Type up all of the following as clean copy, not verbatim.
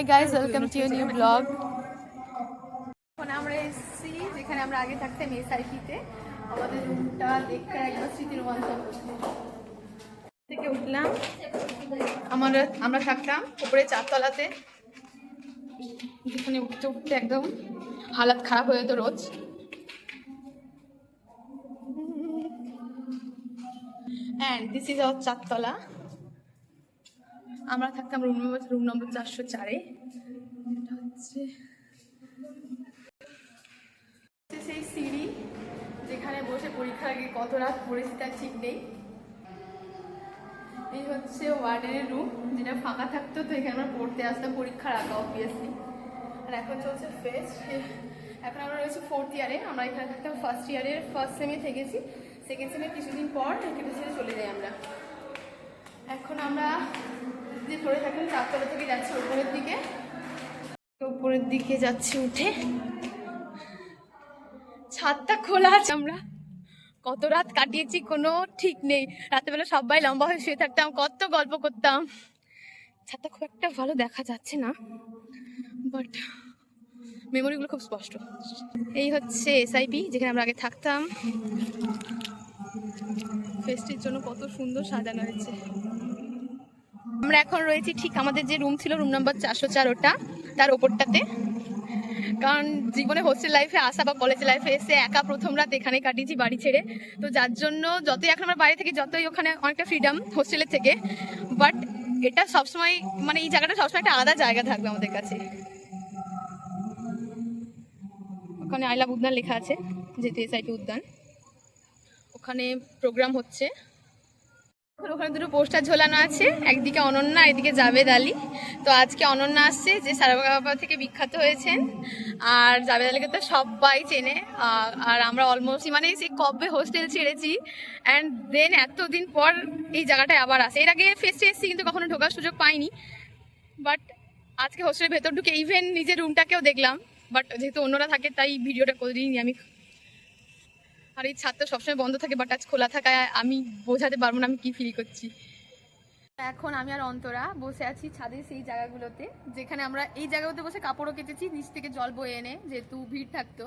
Hi guys, welcome to a new vlog. এখন আমরা এসেছি যেখানে আমরা আগে থাকতাম এসআইপিতে। আমাদের রুমটা দেখতে একবার স্মৃতিরোমাঞ্চন থেকে উঠলাম। আমরা থাকতাম উপরে 4 তলাতে, যেখানে উঠতে উঠতে একদম হালাত খারাপ হয়ে যেত রোজ। And this is our 4 তলা। আমরা থাকতাম রুম নম্বর 404-এ। এটা হচ্ছে সেই সিঁড়ি যেখানে বসে পরীক্ষার আগে কত রাত পড়েছি তার ঠিক নেই। এই হচ্ছে ওয়ার্ডেনের রুম, যেটা ফাঁকা থাকতো, তো এখানে আমরা পড়তে আসতাম পরীক্ষার আগে অবভিয়াসলি। আর এখন চলছে ফেস্ট। এখন আমরা রয়েছি 4th ইয়ারে। আমরা এখানে থাকতাম ফার্স্ট ইয়ারের ফার্স্ট সেমে থেকেছি, সেকেন্ড সেমে কিছুদিন পর এখানে ছেড়ে চলে যাই আমরা। এখন আমরা যে ফ্লোরে থাকতাম 4 তলা থেকে যাচ্ছি উপরের দিকে যাচ্ছি উঠে। ছাদটা খোলা আছে। আমরা কত রাত কাটিয়েছি কোনো ঠিক নেই। রাতেবেলা সবাই লম্বা হয়ে শুয়ে থাকতাম, কত গল্প করতাম। ছাদটা খুব একটা ভালো দেখা যাচ্ছে না, বাট মেমোরিগুলো খুব স্পষ্ট। এই হচ্ছে এসআইপি, যেখানে আমরা আগে থাকতাম। ফেস্টের জন্য কত সুন্দর সাজানো হয়েছে। আমরা এখন রয়েছি ঠিক আমাদের যে রুম ছিল, রুম নাম্বার 404, ওটা তার ওপরটাতে। কারণ জীবনে হোস্টেল লাইফে আসা বা কলেজ লাইফে এসে একা প্রথম রাত এখানে কাটিয়েছি বাড়ি ছেড়ে, তো যার জন্য যতই এখন আমরা বাইরে থেকে যতই ওখানে অনেকটা ফ্রিডম হোস্টেলের থেকে, বাট এটা সবসময় মানে এই জায়গাটা সবসময় একটা আলাদা জায়গা থাকবে আমাদের কাছে। ওখানে আই লাভ উদ্যান লেখা আছে, যেহেতু এসআইপি উদ্যান। ওখানে প্রোগ্রাম হচ্ছে। ওখানে দুটো পোস্টার ঝোলানো আছে, একদিকে অনন্যা, এদিকে জাভেদ আলী। তো আজকে অনন্যা আসছে, যে সারাগাপা থেকে বিখ্যাত হয়েছেন, আর জাভেদ আলীকে তো সবাই চেনে। আর আমরা অলমোস্ট মানে সেই কবে হোস্টেল ছেড়েছি, অ্যান্ড দেন এতদিন পর এই জায়গাটায় আবার আসে। এর আগে ফেস্টে এসেছি কিন্তু কখনো ঢোকার সুযোগ পাইনি, বাট আজকে হোস্টেলের ভেতর ঢুকে ইভেন নিজের রুমটাকেও দেখলাম। বাট যেহেতু অন্যরা থাকে তাই ভিডিওটা করে দিইনি আমি। আর এই ছাদ তো সবসময় বন্ধ থাকে, বাট আজ খোলা থাকায় আমি বোঝাতে পারবো না আমি কি ফিল করছি। এখন আমি আর অন্তরা বসে আছি ছাদের সেই জায়গাগুলোতে, যেখানে আমরা এই জায়গাগুলোতে বসে কাপড়ও কেচেছি নিচ থেকে জল বয়ে এনে, যেহেতু ভিড় থাকতো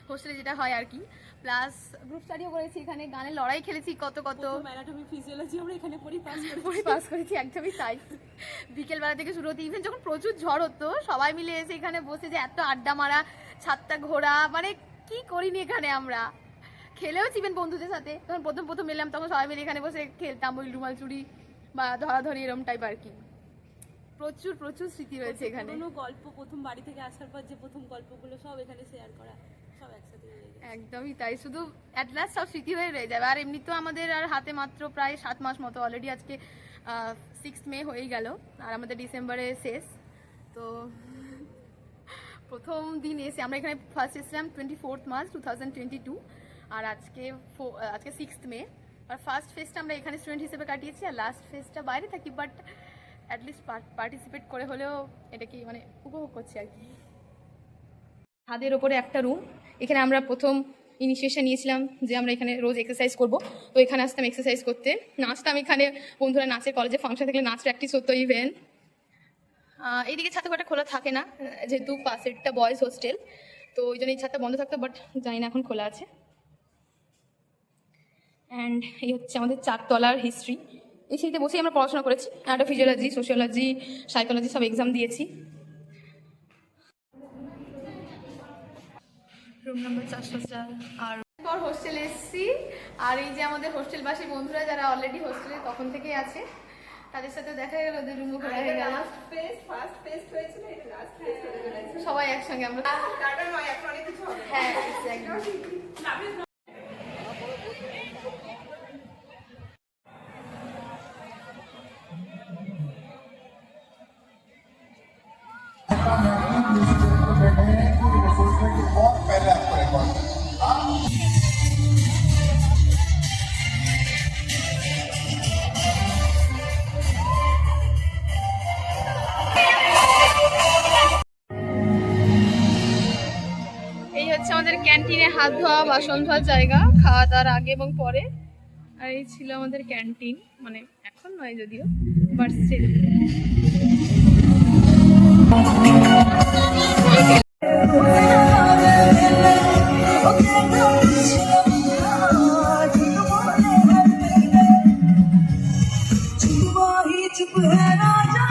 হোস্টেলে যেটা হয় আর কি। প্লাস গ্রুপ স্টাডিও করেছি, এখানে গানের লড়াই খেলেছি, কত ম্যানাটমি ফিজিওলজি আমরা এখানে পড়ি পাস করেছি। একদমই তাই। বিকেলবেলা থেকে শুরু হতে, ইভেন যখন প্রচুর ঝড় হতো সবাই মিলে এসে এখানে বসে যে এত আড্ডা মারা, ছাদটা ঘোরা, মানে কি করিনি এখানে আমরা। খেলেও চিবেন বন্ধুদের সাথে, তখন প্রথম এলাম তখন সবাই মিলে এখানে বসে খেলতাম ওই রুমাল চুরি বা ধরাধরি এরম টাইপ আর কি। প্রচুর স্মৃতি রয়েছে এখানে। কোনো গল্প প্রথম বাড়ি থেকে আসার পর যে প্রথম গল্পগুলো সব এখানে শেয়ার করা, সব একসাথে হয়ে যায়। একদমই তাই, শুধু অ্যাট লাস্ট সব স্মৃতি হয়ে রয়ে যাবে। আর এমনি তো আমাদের আর হাতে মাত্র প্রায় 7 মাস মতো, অলরেডি আজকে 6 মে হয়েই গেল, আর আমাদের ডিসেম্বরে শেষ। তো প্রথম দিন এসে আমরা এখানে ফার্স্ট এসেছিলাম 24 মার্চ 2022, আর আজকে 6 মে। আর ফার্স্ট ফেস্টটা আমরা এখানে স্টুডেন্ট হিসেবে কাটিয়েছি, আর লাস্ট ফেস্টটা বাইরে থাকি, বাট অ্যাটলিস্ট পার্টিসিপেট করে হলেও এটা কি মানে উপভোগ করছি আর কি। ছাদের ওপরে একটা রুম, এখানে আমরা প্রথম ইনিশিয়েশন নিয়েছিলাম যে আমরা এখানে রোজ এক্সারসাইজ করব। তো এখানে আসতাম এক্সারসাইজ করতে, নাচতাম এখানে, বন্ধুরা নাচের কলেজে ফাংশন থাকলে নাচ প্র্যাকটিস হতো ইভেন। এইদিকে ছাদটা কটা খোলা থাকে না, যেহেতু পাশেরটা বয়েজ হোস্টেল, তো ওই জন্য এই ছাদটা বন্ধ থাকতো, বাট জানি না এখন খোলা আছে। অ্যান্ড এই হচ্ছে আমাদের 4 তলার হিস্ট্রি। এই সিঁড়িতে বসেই আমরা পড়াশোনা করেছি, একটা ফিজিওলজি, সোশিওলজি, সাইকোলজি সব এক্সাম দিয়েছি। Room number 404। আর পর হোস্টেলে এসেছি, আর এই যে আমাদের হোস্টেলবাসী বন্ধুরা যারা অলরেডি হোস্টেলে তখন থেকেই আছে, তাদের সাথে দেখা গেল, ওদের রুমও খোলা হয়ে গেল। সবাই একসঙ্গে আমরা, হ্যাঁ এক্স্যাক্টলি। এই হচ্ছে আমাদের ক্যান্টিনে হাত ধোয়া, বাসন ধোয়ার জায়গা, খাওয়া দাওয়ার আগে এবং পরে। আর এই ছিল আমাদের ক্যান্টিন, মানে এখন নয় যদিও, বাট স্টিল। चुप है राजा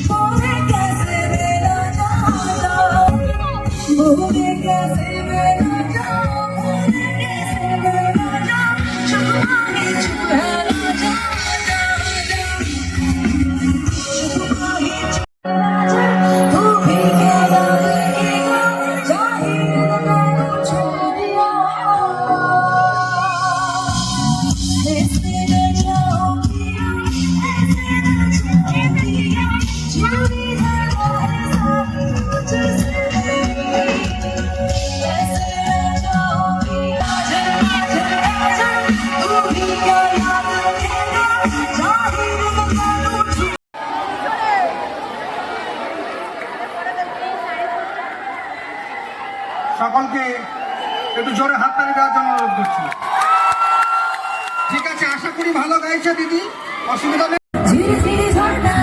बोले कैसे मेरा जाना बोले कैसे मेरा जाना बोले कैसे मेरा जाना चुप है राजा चुप है राजा तू भी क्या लगेगा जाहिर मैंने छोड़ दिया ऐसे न जाओगी ऐसे न जाओगी चोरी है वो ऐसा तुझसे ऐसे न जाओगी राजा राजा राजा तू भी क्या याद रखेगा जाहिर मैंने সকলকে একটু জোরে হাততালি দেওয়ার জন্য অনুরোধ করছি। ঠিক আছে, আশা করি ভালো গাইছে দিদি, অসুবিধা নেই। ধীরে ধীরে ঝরনা